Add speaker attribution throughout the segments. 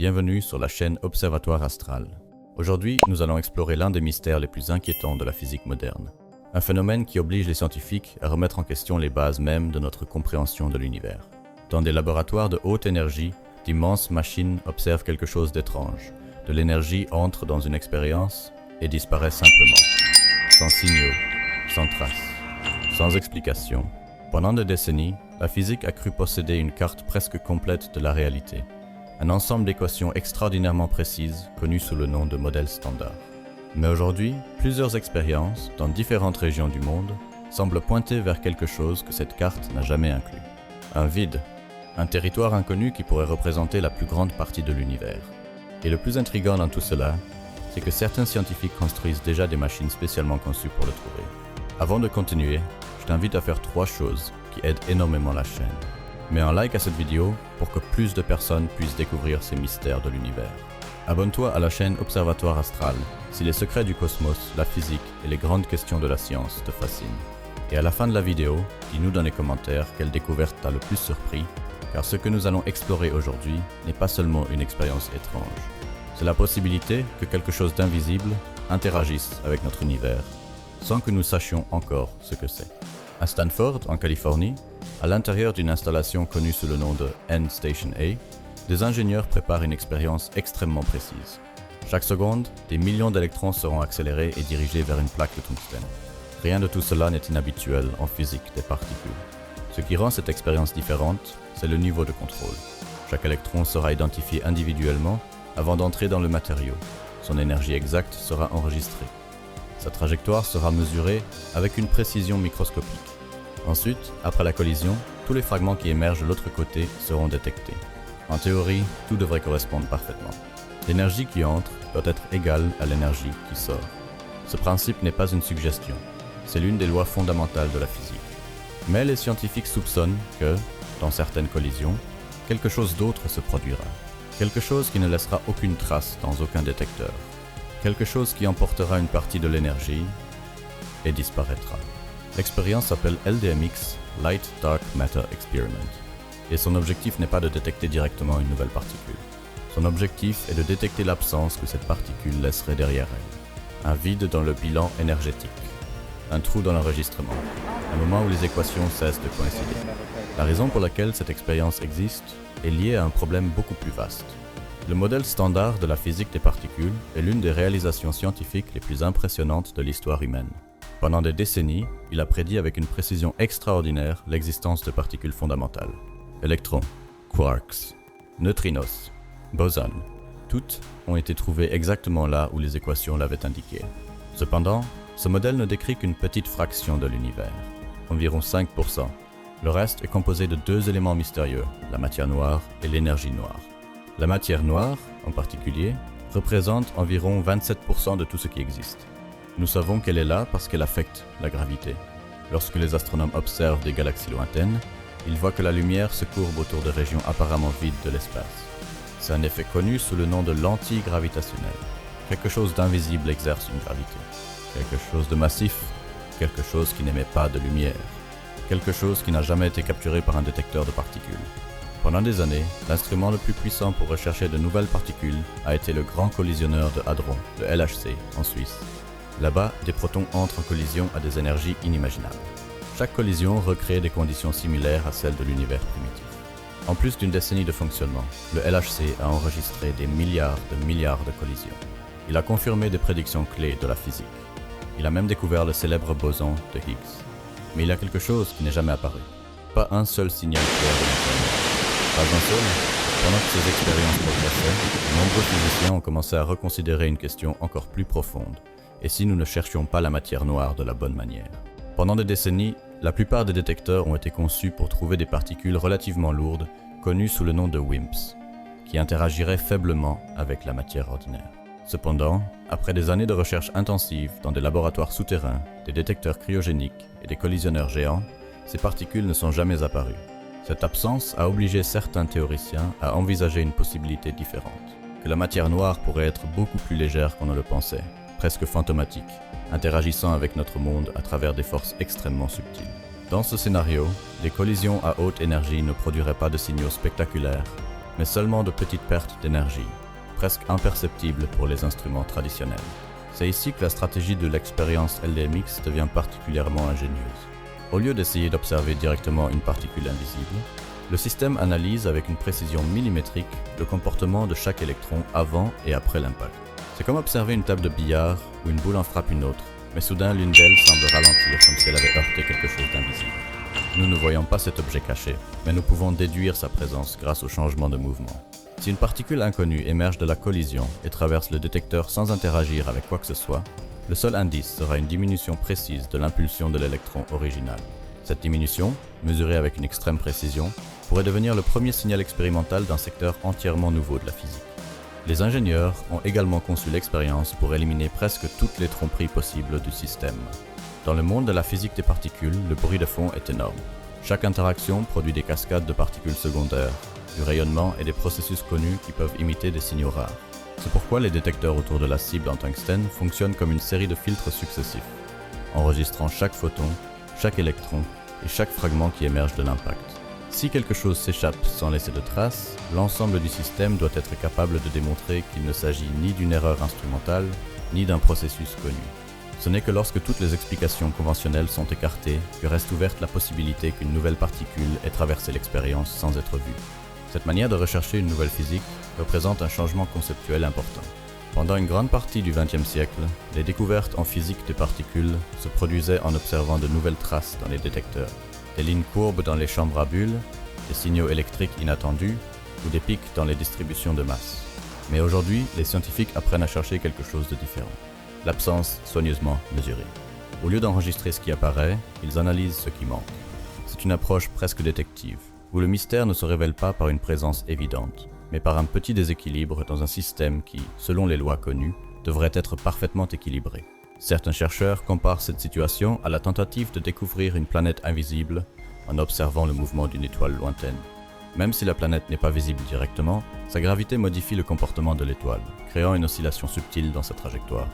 Speaker 1: bienvenue sur la chaîne Observatoire Astral. Aujourd'hui, nous allons explorer l'un des mystères les plus inquiétants de la physique moderne. Un phénomène qui oblige les scientifiques à remettre en question les bases mêmes de notre compréhension de l'univers. Dans des laboratoires de haute énergie, d'immenses machines observent quelque chose d'étrange. De l'énergie entre dans une expérience et disparaît simplement. Sans signaux, sans traces, sans explication. Pendant des décennies, la physique a cru posséder une carte presque complète de la réalité. Un ensemble d'équations extraordinairement précises, connues sous le nom de modèle standard. Mais aujourd'hui, plusieurs expériences, dans différentes régions du monde, semblent pointer vers quelque chose que cette carte n'a jamais inclus. Un vide, un territoire inconnu qui pourrait représenter la plus grande partie de l'univers. Et le plus intriguant dans tout cela, c'est que certains scientifiques construisent déjà des machines spécialement conçues pour le trouver. Avant de continuer, je t'invite à faire 3 choses qui aident énormément la chaîne. Mets un like à cette vidéo pour que plus de personnes puissent découvrir ces mystères de l'univers. Abonne-toi à la chaîne Observatoire Astral si les secrets du cosmos, la physique et les grandes questions de la science te fascinent. Et à la fin de la vidéo, dis-nous dans les commentaires quelle découverte t'a le plus surpris, car ce que nous allons explorer aujourd'hui n'est pas seulement une expérience étrange. C'est la possibilité que quelque chose d'invisible interagisse avec notre univers, sans que nous sachions encore ce que c'est. À Stanford, en Californie, à l'intérieur d'une installation connue sous le nom de N-Station A, des ingénieurs préparent une expérience extrêmement précise. Chaque seconde, des millions d'électrons seront accélérés et dirigés vers une plaque de tungstène. Rien de tout cela n'est inhabituel en physique des particules. Ce qui rend cette expérience différente, c'est le niveau de contrôle. Chaque électron sera identifié individuellement avant d'entrer dans le matériau. Son énergie exacte sera enregistrée. Sa trajectoire sera mesurée avec une précision microscopique. Ensuite, après la collision, tous les fragments qui émergent de l'autre côté seront détectés. En théorie, tout devrait correspondre parfaitement. L'énergie qui entre doit être égale à l'énergie qui sort. Ce principe n'est pas une suggestion, c'est l'une des lois fondamentales de la physique. Mais les scientifiques soupçonnent que, dans certaines collisions, quelque chose d'autre se produira. Quelque chose qui ne laissera aucune trace dans aucun détecteur. Quelque chose qui emportera une partie de l'énergie et disparaîtra. L'expérience s'appelle LDMX, Light Dark Matter Experiment, et son objectif n'est pas de détecter directement une nouvelle particule. Son objectif est de détecter l'absence que cette particule laisserait derrière elle. Un vide dans le bilan énergétique, un trou dans l'enregistrement, un moment où les équations cessent de coïncider. La raison pour laquelle cette expérience existe est liée à un problème beaucoup plus vaste. Le modèle standard de la physique des particules est l'une des réalisations scientifiques les plus impressionnantes de l'histoire humaine. Pendant des décennies, il a prédit avec une précision extraordinaire l'existence de particules fondamentales. Électrons, quarks, neutrinos, bosons, toutes ont été trouvées exactement là où les équations l'avaient indiqué. Cependant, ce modèle ne décrit qu'une petite fraction de l'univers, environ 5%. Le reste est composé de 2 éléments mystérieux, la matière noire et l'énergie noire. La matière noire, en particulier, représente environ 27% de tout ce qui existe. Nous savons qu'elle est là parce qu'elle affecte la gravité. Lorsque les astronomes observent des galaxies lointaines, ils voient que la lumière se courbe autour de régions apparemment vides de l'espace. C'est un effet connu sous le nom de l'antigravitationnel. Quelque chose d'invisible exerce une gravité. Quelque chose de massif, quelque chose qui n'émet pas de lumière. Quelque chose qui n'a jamais été capturé par un détecteur de particules. Pendant des années, l'instrument le plus puissant pour rechercher de nouvelles particules a été le Grand Collisionneur de Hadron, le LHC, en Suisse. Là-bas, des protons entrent en collision à des énergies inimaginables. Chaque collision recrée des conditions similaires à celles de l'univers primitif. En plus d'une décennie de fonctionnement, le LHC a enregistré des milliards de collisions. Il a confirmé des prédictions clés de la physique. Il a même découvert le célèbre boson de Higgs. Mais il y a quelque chose qui n'est jamais apparu. Pas un seul signal clair de l'information. Pas un seul. Pendant que ces expériences progressaient, de nombreux physiciens ont commencé à reconsidérer une question encore plus profonde. Et si nous ne cherchions pas la matière noire de la bonne manière? Pendant des décennies, la plupart des détecteurs ont été conçus pour trouver des particules relativement lourdes, connues sous le nom de WIMPs, qui interagiraient faiblement avec la matière ordinaire. Cependant, après des années de recherche intensive dans des laboratoires souterrains, des détecteurs cryogéniques et des collisionneurs géants, ces particules ne sont jamais apparues. Cette absence a obligé certains théoriciens à envisager une possibilité différente, que la matière noire pourrait être beaucoup plus légère qu'on ne le pensait, presque fantomatique, interagissant avec notre monde à travers des forces extrêmement subtiles. Dans ce scénario, les collisions à haute énergie ne produiraient pas de signaux spectaculaires, mais seulement de petites pertes d'énergie, presque imperceptibles pour les instruments traditionnels. C'est ici que la stratégie de l'expérience LDMX devient particulièrement ingénieuse. Au lieu d'essayer d'observer directement une particule invisible, le système analyse avec une précision millimétrique le comportement de chaque électron avant et après l'impact. C'est comme observer une table de billard où une boule en frappe une autre, mais soudain l'une d'elles semble ralentir comme si elle avait heurté quelque chose d'invisible. Nous ne voyons pas cet objet caché, mais nous pouvons déduire sa présence grâce au changement de mouvement. Si une particule inconnue émerge de la collision et traverse le détecteur sans interagir avec quoi que ce soit, le seul indice sera une diminution précise de l'impulsion de l'électron original. Cette diminution, mesurée avec une extrême précision, pourrait devenir le premier signal expérimental d'un secteur entièrement nouveau de la physique. Les ingénieurs ont également conçu l'expérience pour éliminer presque toutes les tromperies possibles du système. Dans le monde de la physique des particules, le bruit de fond est énorme. Chaque interaction produit des cascades de particules secondaires, du rayonnement et des processus connus qui peuvent imiter des signaux rares. C'est pourquoi les détecteurs autour de la cible en tungstène fonctionnent comme une série de filtres successifs, enregistrant chaque photon, chaque électron et chaque fragment qui émerge de l'impact. Si quelque chose s'échappe sans laisser de traces, l'ensemble du système doit être capable de démontrer qu'il ne s'agit ni d'une erreur instrumentale, ni d'un processus connu. Ce n'est que lorsque toutes les explications conventionnelles sont écartées que reste ouverte la possibilité qu'une nouvelle particule ait traversé l'expérience sans être vue. Cette manière de rechercher une nouvelle physique représente un changement conceptuel important. Pendant une grande partie du XXe siècle, les découvertes en physique des particules se produisaient en observant de nouvelles traces dans les détecteurs, des lignes courbes dans les chambres à bulles, des signaux électriques inattendus ou des pics dans les distributions de masse. Mais aujourd'hui, les scientifiques apprennent à chercher quelque chose de différent. L'absence soigneusement mesurée. Au lieu d'enregistrer ce qui apparaît, ils analysent ce qui manque. C'est une approche presque détective, où le mystère ne se révèle pas par une présence évidente, mais par un petit déséquilibre dans un système qui, selon les lois connues, devrait être parfaitement équilibré. Certains chercheurs comparent cette situation à la tentative de découvrir une planète invisible en observant le mouvement d'une étoile lointaine. Même si la planète n'est pas visible directement, sa gravité modifie le comportement de l'étoile, créant une oscillation subtile dans sa trajectoire.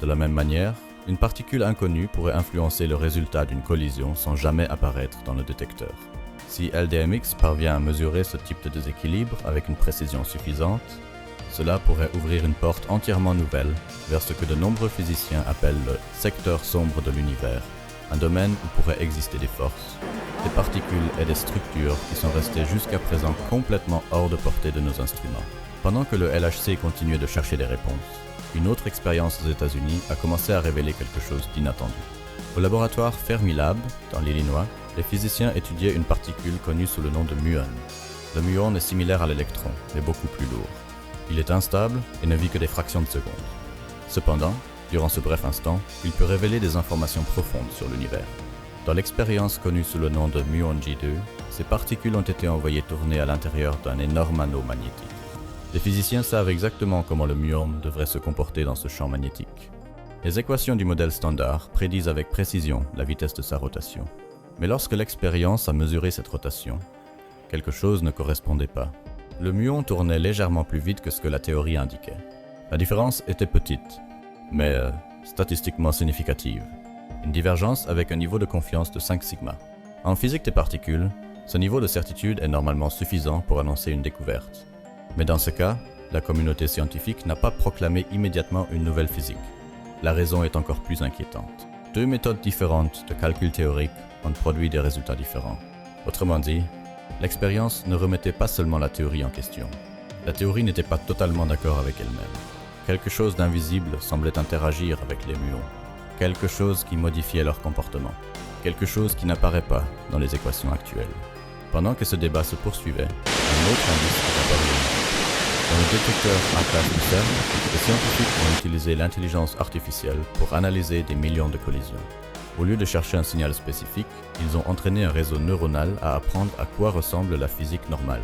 Speaker 1: De la même manière, une particule inconnue pourrait influencer le résultat d'une collision sans jamais apparaître dans le détecteur. Si LDMX parvient à mesurer ce type de déséquilibre avec une précision suffisante, cela pourrait ouvrir une porte entièrement nouvelle vers ce que de nombreux physiciens appellent le secteur sombre de l'univers, un domaine où pourraient exister des forces, des particules et des structures qui sont restées jusqu'à présent complètement hors de portée de nos instruments. Pendant que le LHC continuait de chercher des réponses, une autre expérience aux États-Unis a commencé à révéler quelque chose d'inattendu. Au laboratoire Fermilab, dans l'Illinois, les physiciens étudiaient une particule connue sous le nom de muon. Le muon est similaire à l'électron, mais beaucoup plus lourd. Il est instable et ne vit que des fractions de secondes. Cependant, durant ce bref instant, il peut révéler des informations profondes sur l'univers. Dans l'expérience connue sous le nom de muon J2, ces particules ont été envoyées tourner à l'intérieur d'un énorme anneau magnétique. Les physiciens savent exactement comment le muon devrait se comporter dans ce champ magnétique. Les équations du modèle standard prédisent avec précision la vitesse de sa rotation. Mais lorsque l'expérience a mesuré cette rotation, quelque chose ne correspondait pas. Le muon tournait légèrement plus vite que ce que la théorie indiquait. La différence était petite, mais statistiquement significative. Une divergence avec un niveau de confiance de 5 sigma. En physique des particules, ce niveau de certitude est normalement suffisant pour annoncer une découverte. Mais dans ce cas, la communauté scientifique n'a pas proclamé immédiatement une nouvelle physique. La raison est encore plus inquiétante. Deux méthodes différentes de calcul théorique ont produit des résultats différents. Autrement dit, l'expérience ne remettait pas seulement la théorie en question. La théorie n'était pas totalement d'accord avec elle-même. Quelque chose d'invisible semblait interagir avec les muons. Quelque chose qui modifiait leur comportement. Quelque chose qui n'apparaît pas dans les équations actuelles. Pendant que ce débat se poursuivait, un autre indice est apparu. Dans le détecteur Atlas du CERN, les scientifiques ont utilisé l'intelligence artificielle pour analyser des millions de collisions. Au lieu de chercher un signal spécifique, ils ont entraîné un réseau neuronal à apprendre à quoi ressemble la physique normale.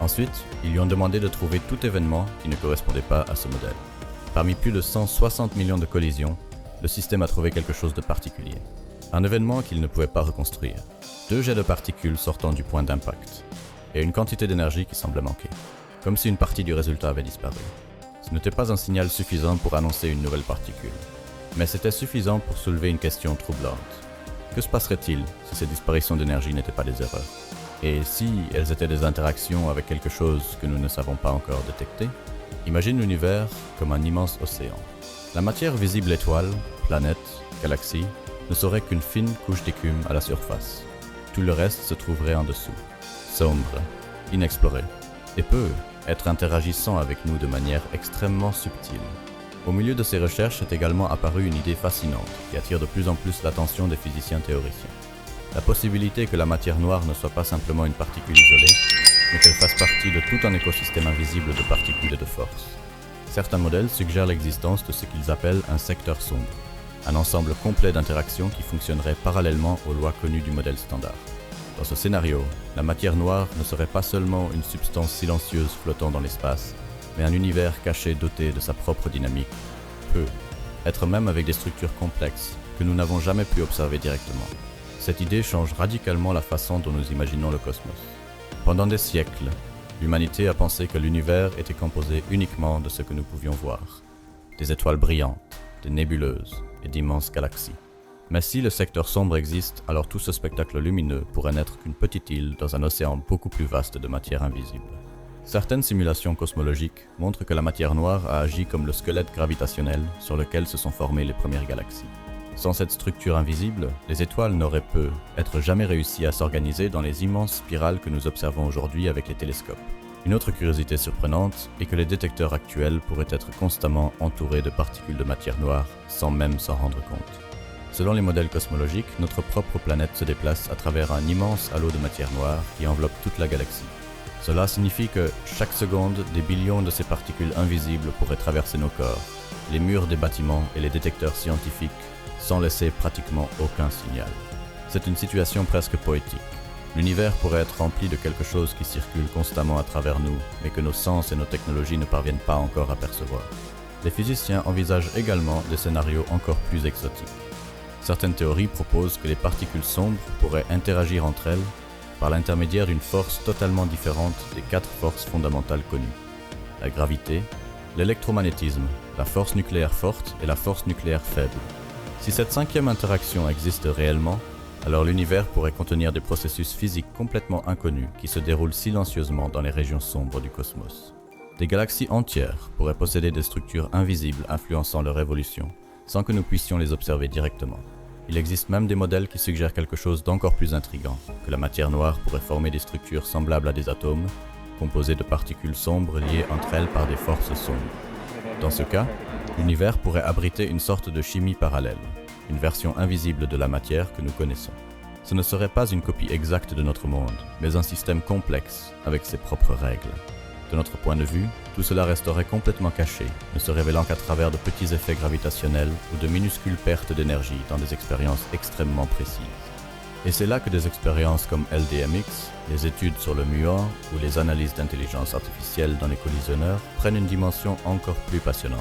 Speaker 1: Ensuite, ils lui ont demandé de trouver tout événement qui ne correspondait pas à ce modèle. Parmi plus de 160 millions de collisions, le système a trouvé quelque chose de particulier. Un événement qu'il ne pouvait pas reconstruire. 2 jets de particules sortant du point d'impact. Et une quantité d'énergie qui semblait manquer. Comme si une partie du résultat avait disparu. Ce n'était pas un signal suffisant pour annoncer une nouvelle particule. Mais c'était suffisant pour soulever une question troublante. Que se passerait-il si ces disparitions d'énergie n'étaient pas des erreurs? Et si elles étaient des interactions avec quelque chose que nous ne savons pas encore détecter, imagine l'univers comme un immense océan. La matière visible étoile, planète, galaxie, ne serait qu'une fine couche d'écume à la surface. Tout le reste se trouverait en dessous, sombre, inexploré, et peut être interagissant avec nous de manière extrêmement subtile. Au milieu de ces recherches est également apparue une idée fascinante qui attire de plus en plus l'attention des physiciens théoriciens. La possibilité que la matière noire ne soit pas simplement une particule isolée, mais qu'elle fasse partie de tout un écosystème invisible de particules et de forces. Certains modèles suggèrent l'existence de ce qu'ils appellent un secteur sombre, un ensemble complet d'interactions qui fonctionnerait parallèlement aux lois connues du modèle standard. Dans ce scénario, la matière noire ne serait pas seulement une substance silencieuse flottant dans l'espace, mais un univers caché doté de sa propre dynamique, peut être même avec des structures complexes que nous n'avons jamais pu observer directement. Cette idée change radicalement la façon dont nous imaginons le cosmos. Pendant des siècles, l'humanité a pensé que l'univers était composé uniquement de ce que nous pouvions voir, des étoiles brillantes, des nébuleuses et d'immenses galaxies. Mais si le secteur sombre existe, alors tout ce spectacle lumineux pourrait n'être qu'une petite île dans un océan beaucoup plus vaste de matière invisible. Certaines simulations cosmologiques montrent que la matière noire a agi comme le squelette gravitationnel sur lequel se sont formées les premières galaxies. Sans cette structure invisible, les étoiles n'auraient peut-être jamais réussi à s'organiser dans les immenses spirales que nous observons aujourd'hui avec les télescopes. Une autre curiosité surprenante est que les détecteurs actuels pourraient être constamment entourés de particules de matière noire sans même s'en rendre compte. Selon les modèles cosmologiques, notre propre planète se déplace à travers un immense halo de matière noire qui enveloppe toute la galaxie. Cela signifie que, chaque seconde, des billions de ces particules invisibles pourraient traverser nos corps, les murs des bâtiments et les détecteurs scientifiques, sans laisser pratiquement aucun signal. C'est une situation presque poétique. L'univers pourrait être rempli de quelque chose qui circule constamment à travers nous, mais que nos sens et nos technologies ne parviennent pas encore à percevoir. Les physiciens envisagent également des scénarios encore plus exotiques. Certaines théories proposent que les particules sombres pourraient interagir entre elles par l'intermédiaire d'une force totalement différente des 4 forces fondamentales connues. La gravité, l'électromagnétisme, la force nucléaire forte et la force nucléaire faible. Si cette 5e interaction existe réellement, alors l'univers pourrait contenir des processus physiques complètement inconnus qui se déroulent silencieusement dans les régions sombres du cosmos. Des galaxies entières pourraient posséder des structures invisibles influençant leur évolution, sans que nous puissions les observer directement. Il existe même des modèles qui suggèrent quelque chose d'encore plus intrigant, que la matière noire pourrait former des structures semblables à des atomes, composées de particules sombres liées entre elles par des forces sombres. Dans ce cas, l'univers pourrait abriter une sorte de chimie parallèle, une version invisible de la matière que nous connaissons. Ce ne serait pas une copie exacte de notre monde, mais un système complexe avec ses propres règles. De notre point de vue, tout cela resterait complètement caché, ne se révélant qu'à travers de petits effets gravitationnels ou de minuscules pertes d'énergie dans des expériences extrêmement précises. Et c'est là que des expériences comme LDMX, les études sur le muon ou les analyses d'intelligence artificielle dans les collisionneurs prennent une dimension encore plus passionnante.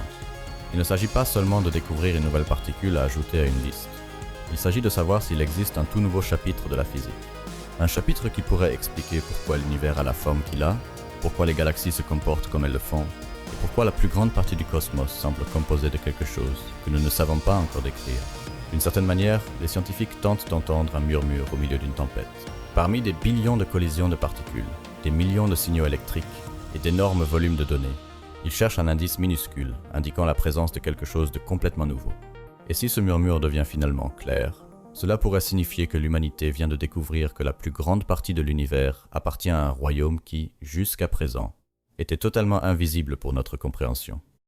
Speaker 1: Il ne s'agit pas seulement de découvrir une nouvelle particule à ajouter à une liste. Il s'agit de savoir s'il existe un tout nouveau chapitre de la physique. Un chapitre qui pourrait expliquer pourquoi l'univers a la forme qu'il a, pourquoi les galaxies se comportent comme elles le font, et pourquoi la plus grande partie du cosmos semble composée de quelque chose que nous ne savons pas encore décrire. D'une certaine manière, les scientifiques tentent d'entendre un murmure au milieu d'une tempête. Parmi des billions de collisions de particules, des millions de signaux électriques et d'énormes volumes de données, ils cherchent un indice minuscule indiquant la présence de quelque chose de complètement nouveau. Et si ce murmure devient finalement clair, cela pourrait signifier que l'humanité vient de découvrir que la plus grande partie de l'univers appartient à un royaume qui, jusqu'à présent, était totalement invisible pour notre compréhension.